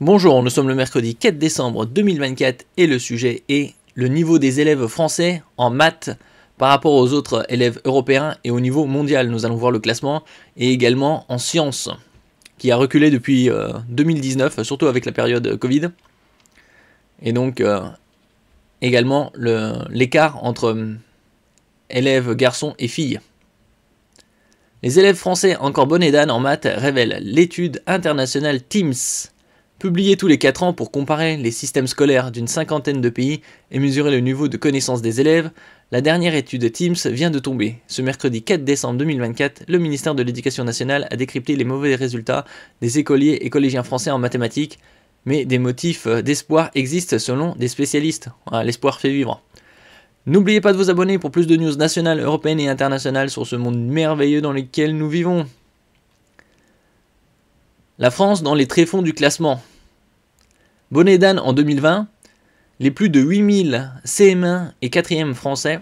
Bonjour, nous sommes le mercredi 4 décembre 2024 et le sujet est le niveau des élèves français en maths par rapport aux autres élèves européens et au niveau mondial. Nous allons voir le classement et également en sciences qui a reculé depuis 2019, surtout avec la période Covid. Et donc également l'écart entre élèves garçons et filles. Les élèves français encore bonnets d'âne en maths révèlent l'étude internationale TIMSS, publiée tous les 4 ans pour comparer les systèmes scolaires d'une cinquantaine de pays et mesurer le niveau de connaissance des élèves. La dernière étude TIMSS vient de tomber. Ce mercredi 4 décembre 2024, le ministère de l'Éducation nationale a décrypté les mauvais résultats des écoliers et collégiens français en mathématiques, mais des motifs d'espoir existent selon des spécialistes. Voilà, l'espoir fait vivre. N'oubliez pas de vous abonner pour plus de news nationales, européennes et internationales sur ce monde merveilleux dans lequel nous vivons. La France dans les tréfonds du classement. Bonnet d'âne en 2020, les plus de 8000 CM1 et 4e français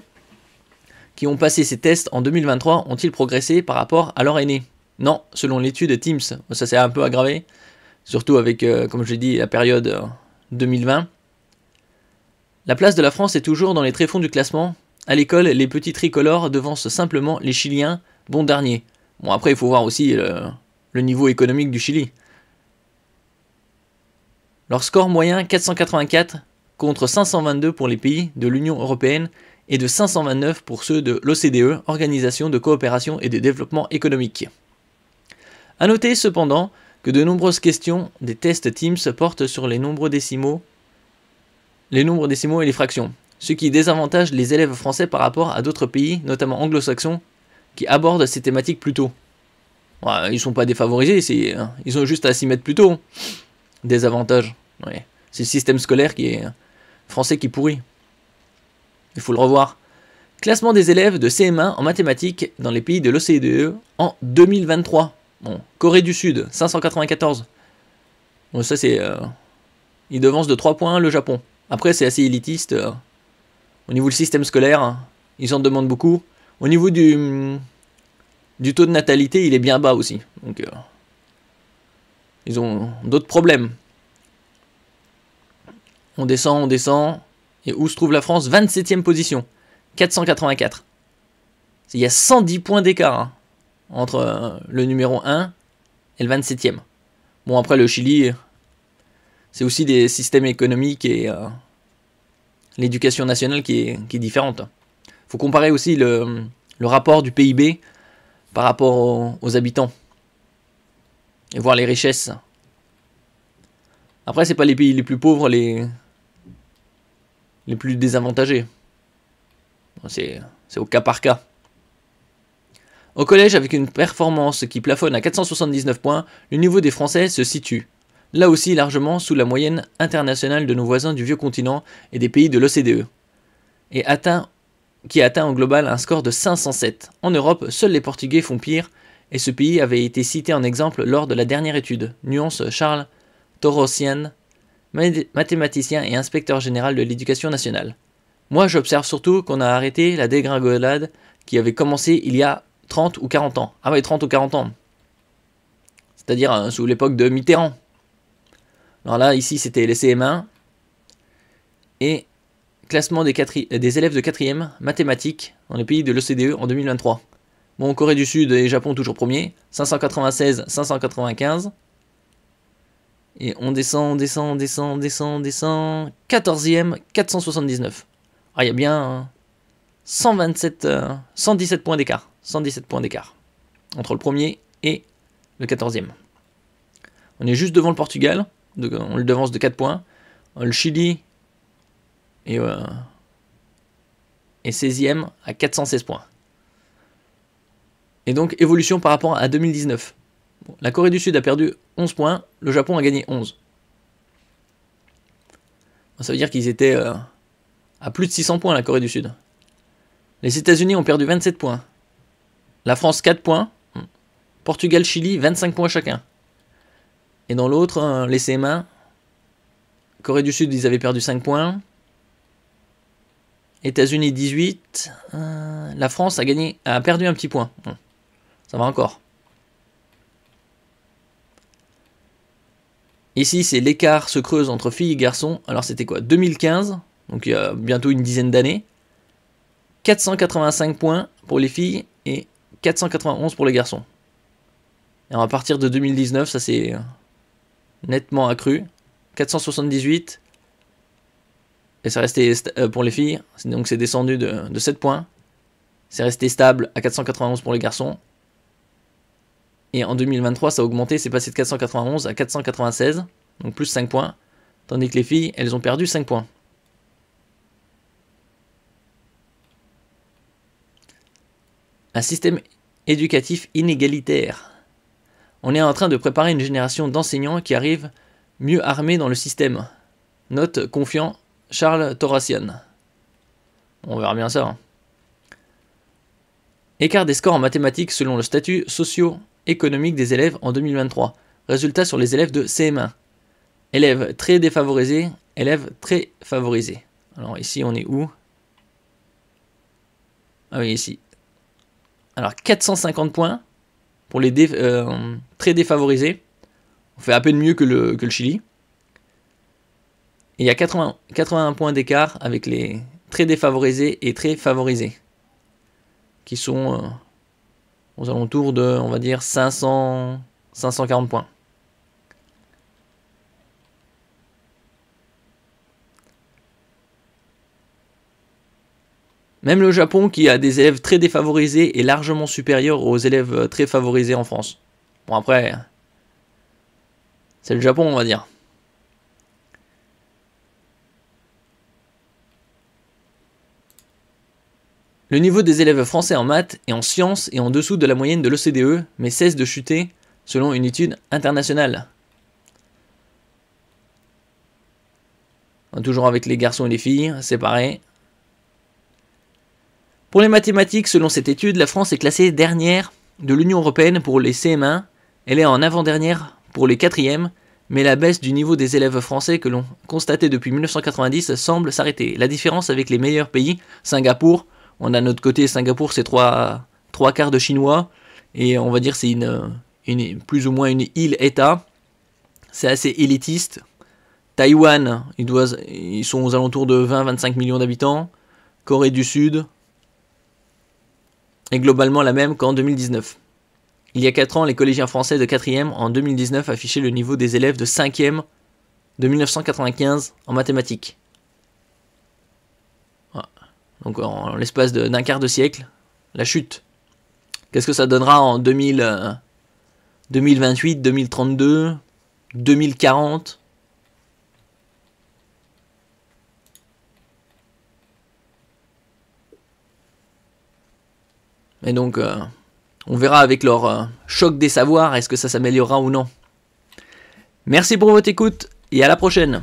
qui ont passé ces tests en 2023 ont-ils progressé par rapport à leur aîné? Non, selon l'étude TIMSS. Ça s'est un peu aggravé, surtout avec, comme je l'ai dit, la période 2020. La place de la France est toujours dans les tréfonds du classement. À l'école, les petits tricolores devancent simplement les Chiliens, bon dernier. Bon, après, il faut voir aussi le niveau économique du Chili. Leur score moyen 484 contre 522 pour les pays de l'Union européenne et de 529 pour ceux de l'OCDE, Organisation de coopération et de développement économique. A noter cependant que de nombreuses questions des tests TIMSS portent sur les nombres décimaux et les fractions, ce qui désavantage les élèves français par rapport à d'autres pays, notamment anglo-saxons, qui abordent ces thématiques plus tôt. Ouais, ils ne sont pas défavorisés, ils ont juste à s'y mettre plus tôt. Désavantage. Ouais. C'est le système scolaire qui est français qui pourrit. Il faut le revoir. Classement des élèves de CM1 en mathématiques dans les pays de l'OCDE en 2023. Bon, Corée du Sud, 594. Bon, ça c'est... il devance de 3 points le Japon. Après c'est assez élitiste. Au niveau du système scolaire, ils en demandent beaucoup. Au niveau du taux de natalité, il est bien bas aussi. Donc ils ont d'autres problèmes. On descend. Et où se trouve la France? 27e position. 484. Il y a 110 points d'écart entre le numéro 1 et le 27e. Bon, après le Chili, c'est aussi des systèmes économiques et l'éducation nationale qui est différente. Il faut comparer aussi le rapport du PIB par rapport aux habitants. Et voir les richesses. Après, c'est pas les pays les plus pauvres, les plus désavantagés. C'est au cas par cas. Au collège, avec une performance qui plafonne à 479 points, le niveau des Français se situe, là aussi largement sous la moyenne internationale de nos voisins du vieux continent et des pays de l'OCDE, et qui atteint au global un score de 507. En Europe, seuls les Portugais font pire, et ce pays avait été cité en exemple lors de la dernière étude. Nuance Charles Torosian, mathématicien et inspecteur général de l'éducation nationale. Moi, j'observe surtout qu'on a arrêté la dégringolade qui avait commencé il y a 30 ou 40 ans. Ah ouais, 30 ou 40 ans. C'est-à-dire sous l'époque de Mitterrand. Alors là, ici, c'était les CM1. Et classement des élèves de 4e mathématiques dans les pays de l'OCDE en 2023. Bon, Corée du Sud et Japon toujours premier. 596, 595. Et on descend. 14e, 479. Ah, il y a bien 117 points d'écart. 117 points d'écart entre le premier et le 14e. On est juste devant le Portugal. On le devance de 4 points. Le Chili est 16e à 416 points. Et donc, évolution par rapport à 2019. Bon, la Corée du Sud a perdu 11 points, le Japon a gagné 11. Ça veut dire qu'ils étaient à plus de 600 points, la Corée du Sud. Les États-Unis ont perdu 27 points. La France, 4 points. Portugal, Chili, 25 points chacun. Et dans l'autre, les CM1, Corée du Sud, ils avaient perdu 5 points. États-Unis, 18. La France a perdu un petit point. Ça va encore. Ici, c'est l'écart se creuse entre filles et garçons. Alors, c'était quoi? 2015, donc il y a bientôt une dizaine d'années. 485 points pour les filles et 491 pour les garçons. Et à partir de 2019, ça s'est nettement accru. 478. Et c'est resté pour les filles. Donc c'est descendu de 7 points. C'est resté stable à 491 pour les garçons. Et en 2023, ça a augmenté. C'est passé de 491 à 496. Donc plus 5 points. Tandis que les filles, elles ont perdu 5 points. Un système éducatif inégalitaire. On est en train de préparer une génération d'enseignants qui arrivent mieux armés dans le système. Note confiant Charles Torassian. On verra bien ça. Écart des scores en mathématiques selon le statut socio-économique des élèves en 2023. Résultat sur les élèves de CM1. Élèves très défavorisés, élèves très favorisés. Alors ici on est où? Ah oui, ici. Alors 450 points pour les très défavorisés. On fait à peine mieux que le Chili. Et il y a 81 points d'écart avec les très défavorisés et très favorisés. Qui sont aux alentours de, on va dire, 540 points. Même le Japon, qui a des élèves très défavorisés, est largement supérieur aux élèves très favorisés en France. Bon, après, c'est le Japon, on va dire. Le niveau des élèves français en maths et en sciences est en dessous de la moyenne de l'OCDE, mais cesse de chuter selon une étude internationale. Toujours avec les garçons et les filles, c'est pareil. Pour les mathématiques, selon cette étude, la France est classée dernière de l'Union Européenne pour les CM1. Elle est en avant-dernière pour les 4e, mais la baisse du niveau des élèves français que l'on constatait depuis 1990 semble s'arrêter. La différence avec les meilleurs pays, Singapour, on a notre côté, Singapour c'est 3 quarts de Chinois, et on va dire c'est plus ou moins une île-État, c'est assez élitiste. Taïwan, ils sont aux alentours de 20-25 millions d'habitants. Corée du Sud est globalement la même qu'en 2019. Il y a 4 ans, les collégiens français de 4e en 2019 affichaient le niveau des élèves de 5e de 1995 en mathématiques. Voilà. Donc en l'espace d'un quart de siècle, la chute. Qu'est-ce que ça donnera en 2028, 2032, 2040 ? Et donc, on verra avec leur choc des savoirs, est-ce que ça s'améliorera ou non. Merci pour votre écoute et à la prochaine.